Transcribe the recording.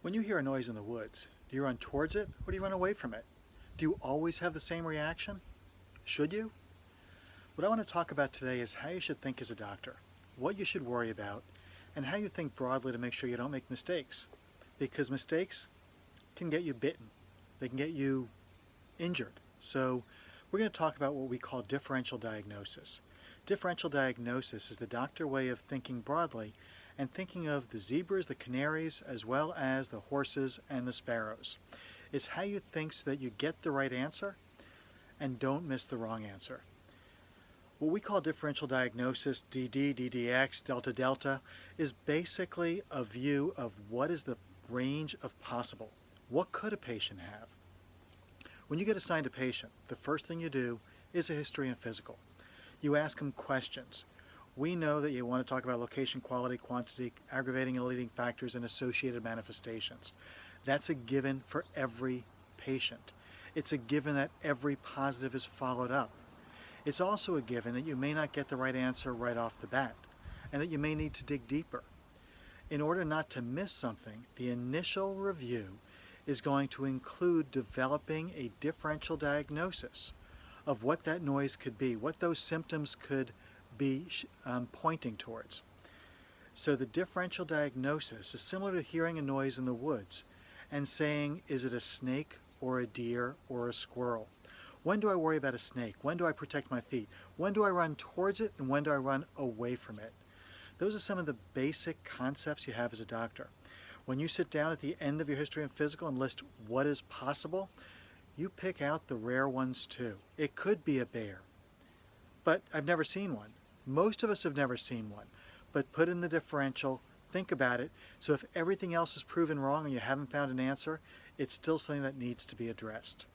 When you hear a noise in the woods, do you run towards it or do you run away from it? Do you always have the same reaction? Should you? What I want to talk about today is how you should think as a doctor, what you should worry about, and how you think broadly to make sure you don't make mistakes. Because mistakes can get you bitten. They can get you injured. So we're going to talk about what we call differential diagnosis. Differential diagnosis is the doctor way of thinking broadly and thinking of the zebras, the canaries, as well as the horses and the sparrows. It's how you think so that you get the right answer and don't miss the wrong answer. What we call differential diagnosis, DD, DDX, delta, delta, is basically a view of what is the range of possible. What could a patient have? When you get assigned a patient, the first thing you do is a history and physical. You ask them questions. We know that you want to talk about location, quality, quantity, aggravating and leading factors, and associated manifestations. That's a given for every patient. It's a given that every positive is followed up. It's also a given that you may not get the right answer right off the bat, and that you may need to dig deeper. In order not to miss something, the initial review is going to include developing a differential diagnosis of what that noise could be, what those symptoms could be pointing towards. So the differential diagnosis is similar to hearing a noise in the woods and saying, is it a snake or a deer or a squirrel? When do I worry about a snake? When do I protect my feet? When do I run towards it and when do I run away from it? Those are some of the basic concepts you have as a doctor. When you sit down at the end of your history and physical and list what is possible, you pick out the rare ones too. It could be a bear, but I've never seen one. Most of us have never seen one, but put in the differential, think about it. So if everything else is proven wrong and you haven't found an answer, it's still something that needs to be addressed.